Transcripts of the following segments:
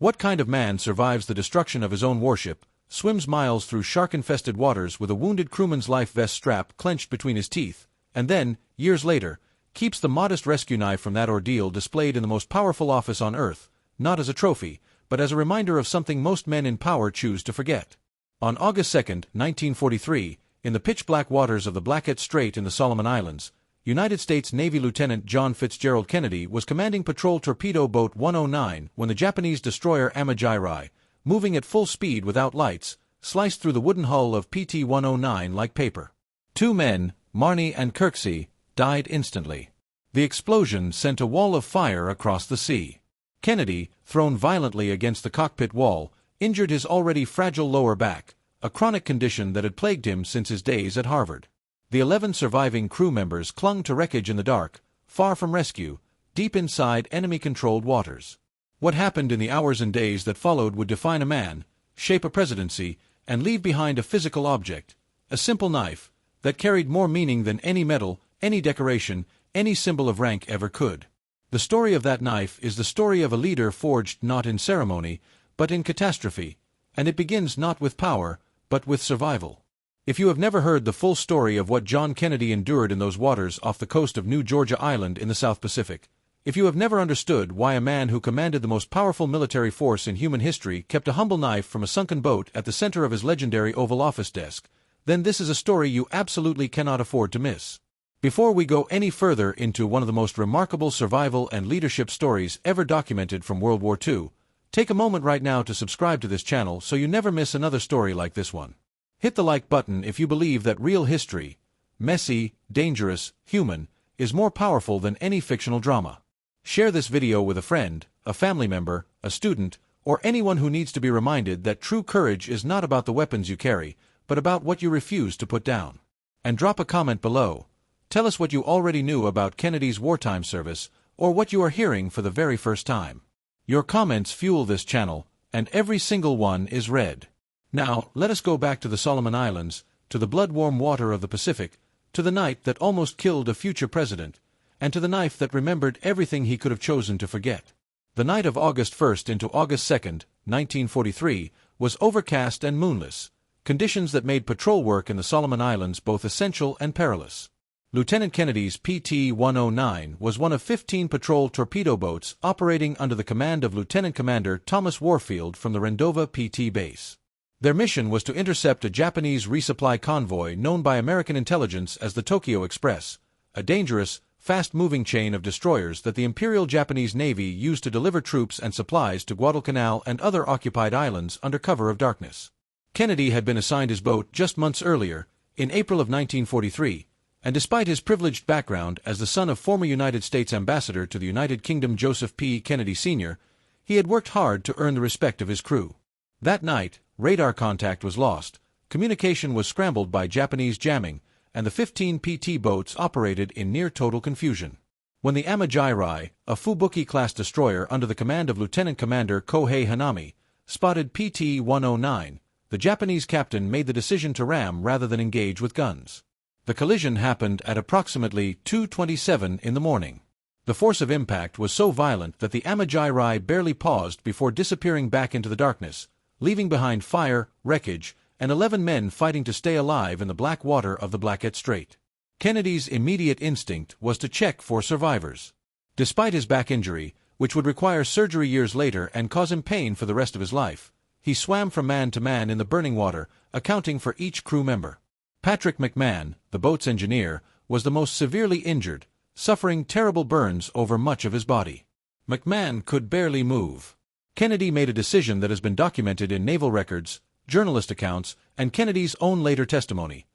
What kind of man survives the destruction of his own warship, swims miles through shark-infested waters with a wounded crewman's life vest strap clenched between his teeth, and then, years later, keeps the modest rescue knife from that ordeal displayed in the most powerful office on Earth, not as a trophy, but as a reminder of something most men in power choose to forget? On August 2, 1943, in the pitch-black waters of the Blackett Strait in the Solomon Islands, United States Navy Lieutenant John Fitzgerald Kennedy was commanding patrol torpedo boat 109 when the Japanese destroyer Admirals, moving at full speed without lights, sliced through the wooden hull of PT-109 like paper. 2 men, Marnie and Kirksey, died instantly. The explosion sent a wall of fire across the sea. Kennedy, thrown violently against the cockpit wall, injured his already fragile lower back, a chronic condition that had plagued him since his days at Harvard. The 11 surviving crew members clung to wreckage in the dark, far from rescue, deep inside enemy-controlled waters. What happened in the hours and days that followed would define a man, shape a presidency, and leave behind a physical object, a simple knife, that carried more meaning than any medal, any decoration, any symbol of rank ever could. The story of that knife is the story of a leader forged not in ceremony, but in catastrophe, and it begins not with power, but with survival. If you have never heard the full story of what John Kennedy endured in those waters off the coast of New Georgia Island in the South Pacific, if you have never understood why a man who commanded the most powerful military force in human history kept a humble knife from a sunken boat at the center of his legendary Oval Office desk, then this is a story you absolutely cannot afford to miss. Before we go any further into one of the most remarkable survival and leadership stories ever documented from World War II, take a moment right now to subscribe to this channel so you never miss another story like this one. Hit the like button if you believe that real history, messy, dangerous, human, is more powerful than any fictional drama. Share this video with a friend, a family member, a student, or anyone who needs to be reminded that true courage is not about the weapons you carry, but about what you refuse to put down. And drop a comment below. Tell us what you already knew about Kennedy's wartime service, or what you are hearing for the very first time. Your comments fuel this channel, and every single one is read. Now, let us go back to the Solomon Islands, to the blood-warm water of the Pacific, to the night that almost killed a future president, and to the knife that remembered everything he could have chosen to forget. The night of August 1st into August 2nd, 1943, was overcast and moonless, conditions that made patrol work in the Solomon Islands both essential and perilous. Lieutenant Kennedy's PT-109 was one of 15 patrol torpedo boats operating under the command of Lieutenant Commander Thomas Warfield from the Rendova PT base. Their mission was to intercept a Japanese resupply convoy known by American intelligence as the Tokyo Express, a dangerous, fast-moving chain of destroyers that the Imperial Japanese Navy used to deliver troops and supplies to Guadalcanal and other occupied islands under cover of darkness. Kennedy had been assigned his boat just months earlier, in April of 1943, and despite his privileged background as the son of former United States Ambassador to the United Kingdom Joseph P. Kennedy Sr., he had worked hard to earn the respect of his crew. That night, radar contact was lost, communication was scrambled by Japanese jamming, and the 15 PT boats operated in near-total confusion. When the Admirals, a Fubuki-class destroyer under the command of Lieutenant Commander Kohei Hanami, spotted PT-109, the Japanese captain made the decision to ram rather than engage with guns. The collision happened at approximately 2:27 in the morning. The force of impact was so violent that the Admirals barely paused before disappearing back into the darkness, leaving behind fire, wreckage, and 11 men fighting to stay alive in the black water of the Blackett Strait. Kennedy's immediate instinct was to check for survivors. Despite his back injury, which would require surgery years later and cause him pain for the rest of his life, he swam from man to man in the burning water, accounting for each crew member. Patrick McMahon, the boat's engineer, was the most severely injured, suffering terrible burns over much of his body. McMahon could barely move. Kennedy made a decision that has been documented in naval records, journalist accounts, and Kennedy's own later testimony.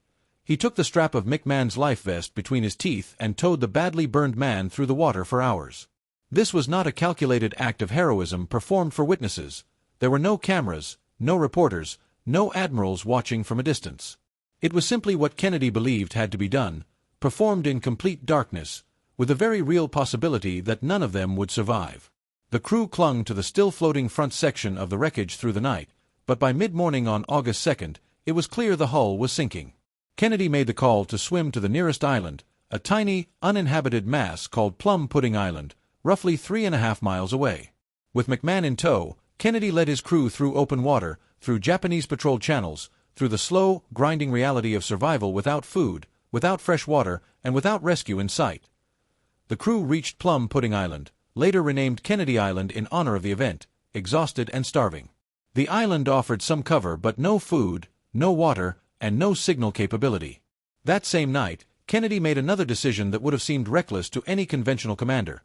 He took the strap of McMahon's life vest between his teeth and towed the badly burned man through the water for hours. This was not a calculated act of heroism performed for witnesses. There were no cameras, no reporters, no admirals watching from a distance. It was simply what Kennedy believed had to be done, performed in complete darkness, with a very real possibility that none of them would survive. The crew clung to the still-floating front section of the wreckage through the night, but by mid-morning on August 2nd, it was clear the hull was sinking. Kennedy made the call to swim to the nearest island, a tiny, uninhabited mass called Plum Pudding Island, roughly 3.5 miles away. With McMahon in tow, Kennedy led his crew through open water, through Japanese patrolled channels, through the slow, grinding reality of survival without food, without fresh water, and without rescue in sight. The crew reached Plum Pudding Island, later renamed Kennedy Island in honor of the event, exhausted and starving. The island offered some cover but no food, no water, and no signal capability. That same night, Kennedy made another decision that would have seemed reckless to any conventional commander.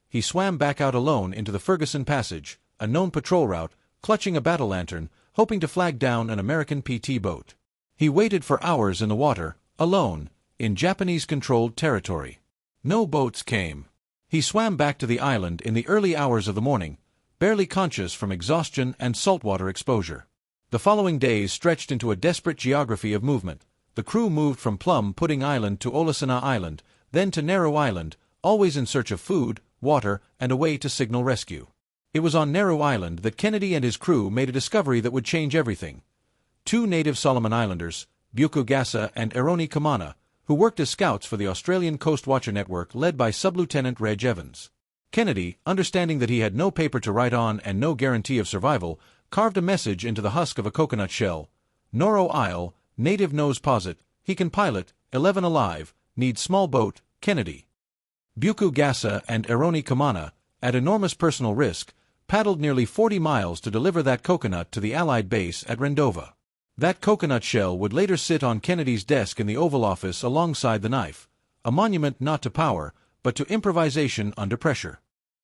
He swam back out alone into the Ferguson Passage, a known patrol route, clutching a battle lantern, hoping to flag down an American PT boat. He waited for hours in the water, alone, in Japanese-controlled territory. No boats came. He swam back to the island in the early hours of the morning, barely conscious from exhaustion and saltwater exposure. The following days stretched into a desperate geography of movement. The crew moved from Plum Pudding Island to Olasana Island, then to Narrow Island, always in search of food, water, and a way to signal rescue. It was on Narrow Island that Kennedy and his crew made a discovery that would change everything. Two native Solomon Islanders, Buku Gasa and Eroni Kamana, who worked as scouts for the Australian Coast Watcher Network led by Sub-Lieutenant Reg Evans. Kennedy, understanding that he had no paper to write on and no guarantee of survival, carved a message into the husk of a coconut shell. Noro Isle, native knows posit, he can pilot, 11 alive, needs small boat, Kennedy. Buku Gasa and Eroni Kamana, at enormous personal risk, paddled nearly 40 miles to deliver that coconut to the Allied base at Rendova. That coconut shell would later sit on Kennedy's desk in the Oval Office alongside the knife, a monument not to power, but to improvisation under pressure.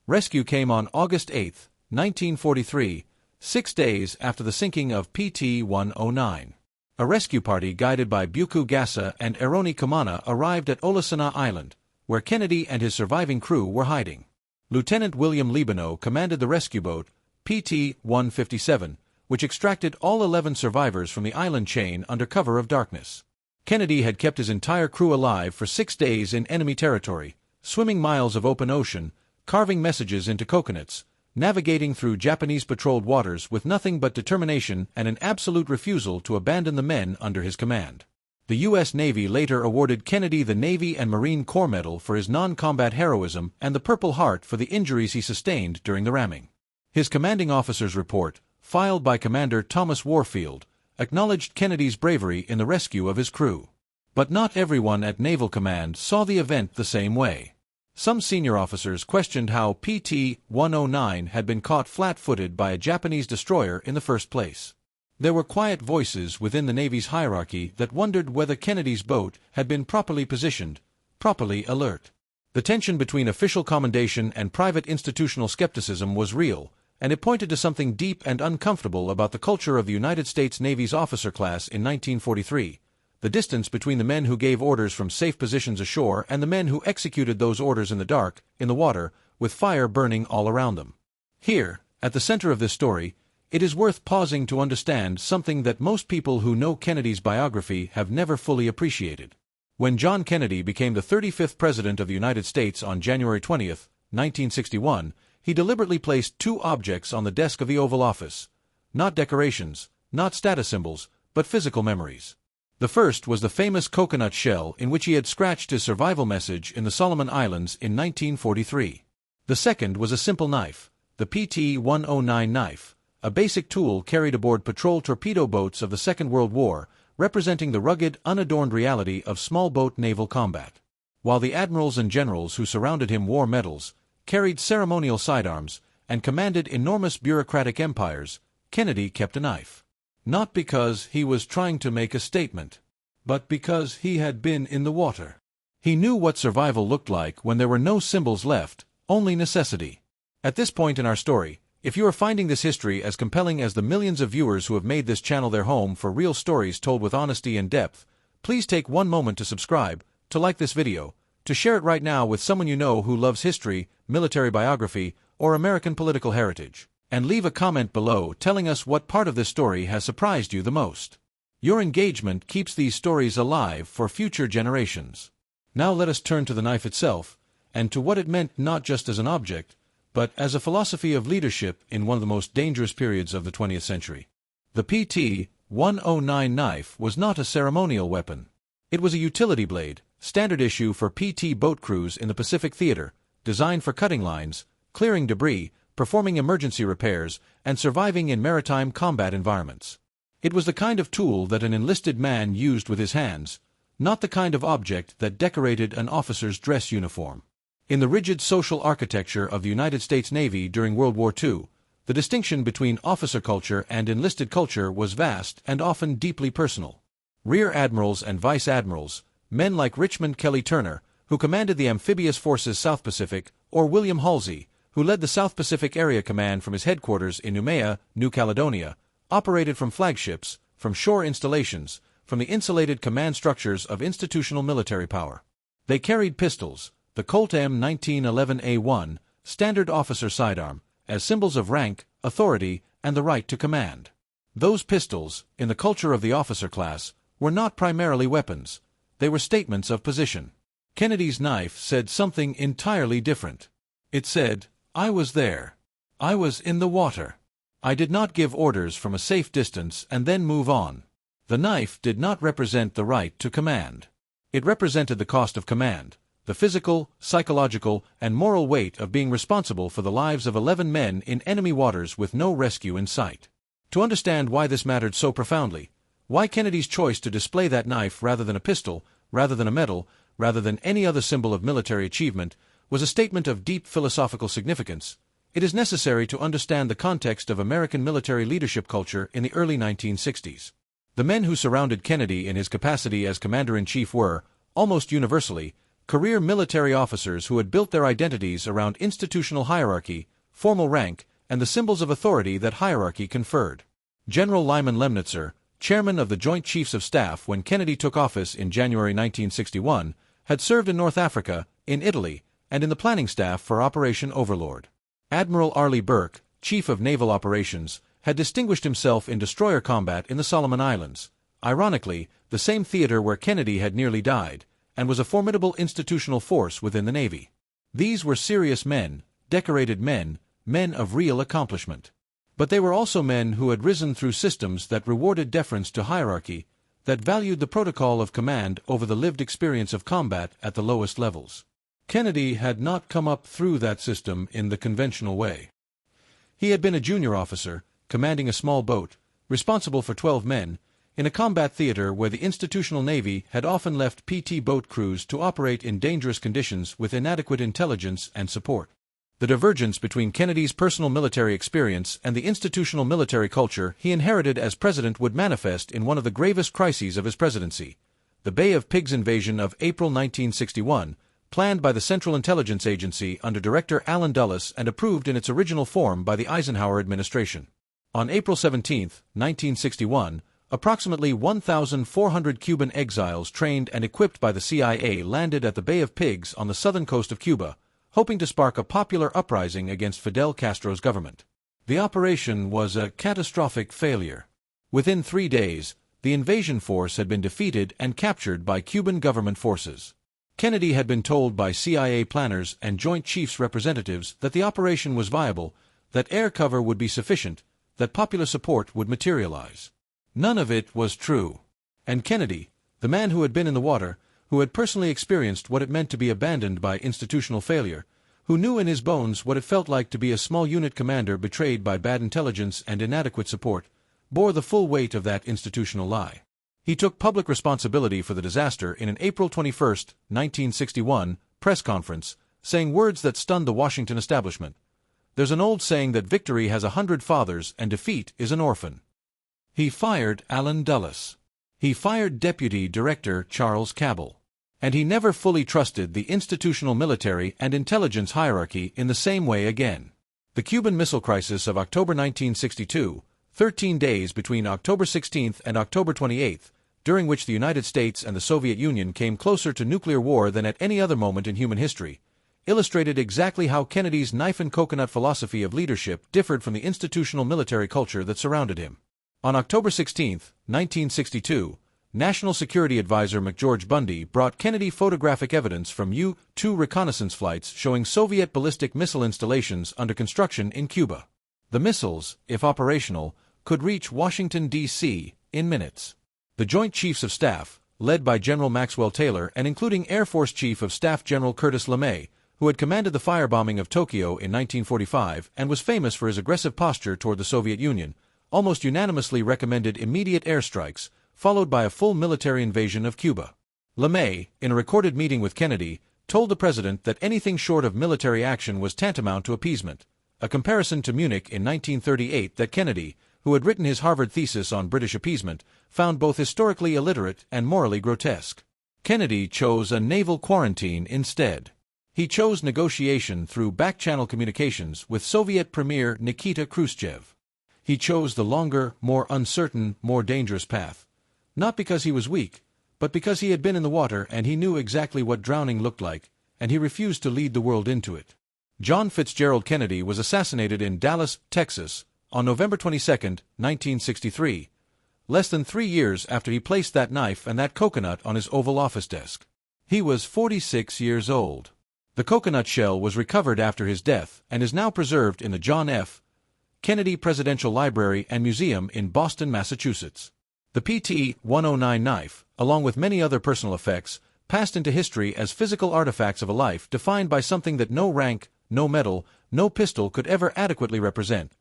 Rescue came on August 8, 1943, 6 days after the sinking of PT-109. A rescue party guided by Buku Gasa and Eroni Kamana arrived at Olasana Island, where Kennedy and his surviving crew were hiding. Lieutenant William Libano commanded the rescue boat, PT-157, which extracted all 11 survivors from the island chain under cover of darkness. Kennedy had kept his entire crew alive for 6 days in enemy territory, swimming miles of open ocean, carving messages into coconuts, navigating through Japanese-patrolled waters with nothing but determination and an absolute refusal to abandon the men under his command. The U.S. Navy later awarded Kennedy the Navy and Marine Corps Medal for his non-combat heroism and the Purple Heart for the injuries he sustained during the ramming. His commanding officer's report, filed by Commander Thomas Warfield, acknowledged Kennedy's bravery in the rescue of his crew. But not everyone at Naval Command saw the event the same way. Some senior officers questioned how PT-109 had been caught flat-footed by a Japanese destroyer in the first place. There were quiet voices within the Navy's hierarchy that wondered whether Kennedy's boat had been properly positioned, properly alert. The tension between official commendation and private institutional skepticism was real, and it pointed to something deep and uncomfortable about the culture of the United States Navy's officer class in 1943, the distance between the men who gave orders from safe positions ashore and the men who executed those orders in the dark, in the water, with fire burning all around them. Here, at the center of this story, it is worth pausing to understand something that most people who know Kennedy's biography have never fully appreciated. When John Kennedy became the 35th President of the United States on January 20, 1961, he deliberately placed 2 objects on the desk of the Oval Office. Not decorations, not status symbols, but physical memories. The first was the famous coconut shell in which he had scratched his survival message in the Solomon Islands in 1943. The second was a simple knife, the PT-109 knife, a basic tool carried aboard patrol torpedo boats of the Second World War, representing the rugged, unadorned reality of small boat naval combat. While the admirals and generals who surrounded him wore medals, carried ceremonial sidearms, and commanded enormous bureaucratic empires, Kennedy kept a knife. Not because he was trying to make a statement, but because he had been in the water. He knew what survival looked like when there were no symbols left, only necessity. At this point in our story, if you are finding this history as compelling as the millions of viewers who have made this channel their home for real stories told with honesty and depth, please take one moment to subscribe, to like this video, to share it right now with someone you know who loves history, military biography, or American political heritage, and leave a comment below telling us what part of this story has surprised you the most. Your engagement keeps these stories alive for future generations. Now let us turn to the knife itself, and to what it meant not just as an object, but as a philosophy of leadership in one of the most dangerous periods of the 20th century. The PT-109 knife was not a ceremonial weapon. It was a utility blade, standard issue for PT boat crews in the Pacific Theater, designed for cutting lines, clearing debris, performing emergency repairs, and surviving in maritime combat environments. It was the kind of tool that an enlisted man used with his hands, not the kind of object that decorated an officer's dress uniform. In the rigid social architecture of the United States Navy during World War II, the distinction between officer culture and enlisted culture was vast and often deeply personal. Rear admirals and vice admirals, men like Richmond Kelly Turner, who commanded the Amphibious Forces South Pacific, or William Halsey, who led the South Pacific Area Command from his headquarters in Noumea, New Caledonia, operated from flagships, from shore installations, from the insulated command structures of institutional military power. They carried pistols, the Colt M1911A1, standard officer sidearm, as symbols of rank, authority, and the right to command. Those pistols, in the culture of the officer class, were not primarily weapons. They were statements of position. Kennedy's knife said something entirely different. It said, "I was there. I was in the water. I did not give orders from a safe distance and then move on." The knife did not represent the right to command. It represented the cost of command, the physical, psychological, and moral weight of being responsible for the lives of 11 men in enemy waters with no rescue in sight. To understand why this mattered so profoundly, why Kennedy's choice to display that knife rather than a pistol, rather than a medal, rather than any other symbol of military achievement, was a statement of deep philosophical significance, it is necessary to understand the context of American military leadership culture in the early 1960s. The men who surrounded Kennedy in his capacity as commander-in-chief were, almost universally, career military officers who had built their identities around institutional hierarchy, formal rank, and the symbols of authority that hierarchy conferred. General Lyman Lemnitzer, chairman of the Joint Chiefs of Staff when Kennedy took office in January 1961, had served in North Africa, in Italy, and in the planning staff for Operation Overlord. Admiral Arleigh Burke, chief of naval operations, had distinguished himself in destroyer combat in the Solomon Islands, ironically, the same theater where Kennedy had nearly died, and was a formidable institutional force within the Navy. These were serious men, decorated men, men of real accomplishment. But they were also men who had risen through systems that rewarded deference to hierarchy, that valued the protocol of command over the lived experience of combat at the lowest levels. Kennedy had not come up through that system in the conventional way. He had been a junior officer, commanding a small boat, responsible for 12 men, in a combat theater where the institutional Navy had often left PT boat crews to operate in dangerous conditions with inadequate intelligence and support. The divergence between Kennedy's personal military experience and the institutional military culture he inherited as president would manifest in one of the gravest crises of his presidency, the Bay of Pigs invasion of April 1961, planned by the Central Intelligence Agency under Director Allen Dulles and approved in its original form by the Eisenhower administration. On April 17, 1961, approximately 1,400 Cuban exiles trained and equipped by the CIA landed at the Bay of Pigs on the southern coast of Cuba, hoping to spark a popular uprising against Fidel Castro's government. The operation was a catastrophic failure. Within 3 days, the invasion force had been defeated and captured by Cuban government forces. Kennedy had been told by CIA planners and Joint Chiefs representatives that the operation was viable, that air cover would be sufficient, that popular support would materialize. None of it was true. And Kennedy, the man who had been in the water, who had personally experienced what it meant to be abandoned by institutional failure, who knew in his bones what it felt like to be a small unit commander betrayed by bad intelligence and inadequate support, bore the full weight of that institutional lie. He took public responsibility for the disaster in an April 21, 1961, press conference, saying words that stunned the Washington establishment. There's an old saying that victory has 100 fathers and defeat is an orphan. He fired Allen Dulles. He fired Deputy Director Charles Cabell. And he never fully trusted the institutional military and intelligence hierarchy in the same way again. The Cuban Missile Crisis of October 1962, 13 days between October 16 and October 28, during which the United States and the Soviet Union came closer to nuclear war than at any other moment in human history, illustrated exactly how Kennedy's knife-and-coconut philosophy of leadership differed from the institutional military culture that surrounded him. On October 16, 1962, National Security Advisor McGeorge Bundy brought Kennedy photographic evidence from U-2 reconnaissance flights showing Soviet ballistic missile installations under construction in Cuba. The missiles, if operational, could reach Washington, D.C. in minutes. The Joint Chiefs of Staff, led by General Maxwell Taylor and including Air Force Chief of Staff General Curtis LeMay, who had commanded the firebombing of Tokyo in 1945 and was famous for his aggressive posture toward the Soviet Union, almost unanimously recommended immediate airstrikes, followed by a full military invasion of Cuba. LeMay, in a recorded meeting with Kennedy, told the president that anything short of military action was tantamount to appeasement, a comparison to Munich in 1938 that Kennedy, who had written his Harvard thesis on British appeasement, found both historically illiterate and morally grotesque. Kennedy chose a naval quarantine instead. He chose negotiation through back-channel communications with Soviet Premier Nikita Khrushchev. He chose the longer, more uncertain, more dangerous path, not because he was weak, but because he had been in the water and he knew exactly what drowning looked like, and he refused to lead the world into it. John Fitzgerald Kennedy was assassinated in Dallas, Texas, on November 22, 1963, less than 3 years after he placed that knife and that coconut on his Oval Office desk. He was 46 years old. The coconut shell was recovered after his death and is now preserved in the John F. Kennedy Presidential Library and Museum in Boston, Massachusetts. The PT-109 knife, along with many other personal effects, passed into history as physical artifacts of a life defined by something that no rank, no medal, no pistol could ever adequately represent: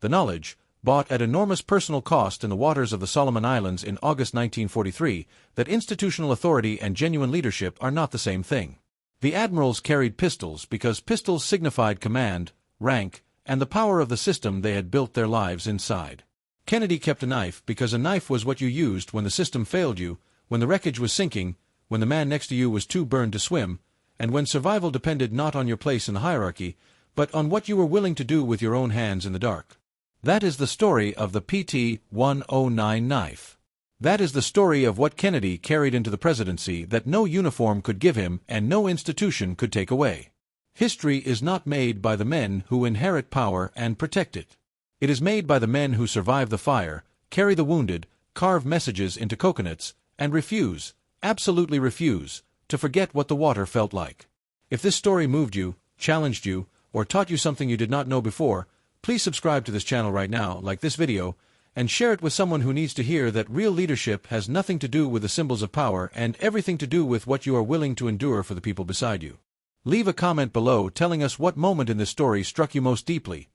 the knowledge, bought at enormous personal cost in the waters of the Solomon Islands in August 1943, that institutional authority and genuine leadership are not the same thing. The Admirals carried pistols because pistols signified command, rank, and the power of the system they had built their lives inside. Kennedy kept a knife because a knife was what you used when the system failed you, when the wreckage was sinking, when the man next to you was too burned to swim, and when survival depended not on your place in the hierarchy, but on what you were willing to do with your own hands in the dark. That is the story of the PT-109 knife. That is the story of what Kennedy carried into the presidency that no uniform could give him and no institution could take away. History is not made by the men who inherit power and protect it. It is made by the men who survive the fire, carry the wounded, carve messages into coconuts, and refuse, absolutely refuse, to forget what the water felt like. If this story moved you, challenged you, or taught you something you did not know before, please subscribe to this channel right now, like this video, and share it with someone who needs to hear that real leadership has nothing to do with the symbols of power and everything to do with what you are willing to endure for the people beside you. Leave a comment below telling us what moment in this story struck you most deeply.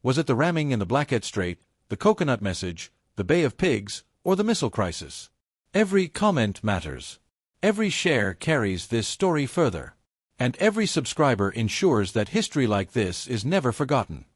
Was it the ramming in the Blackhead Strait, the coconut message, the Bay of Pigs, or the missile crisis? Every comment matters. Every share carries this story further. And every subscriber ensures that history like this is never forgotten.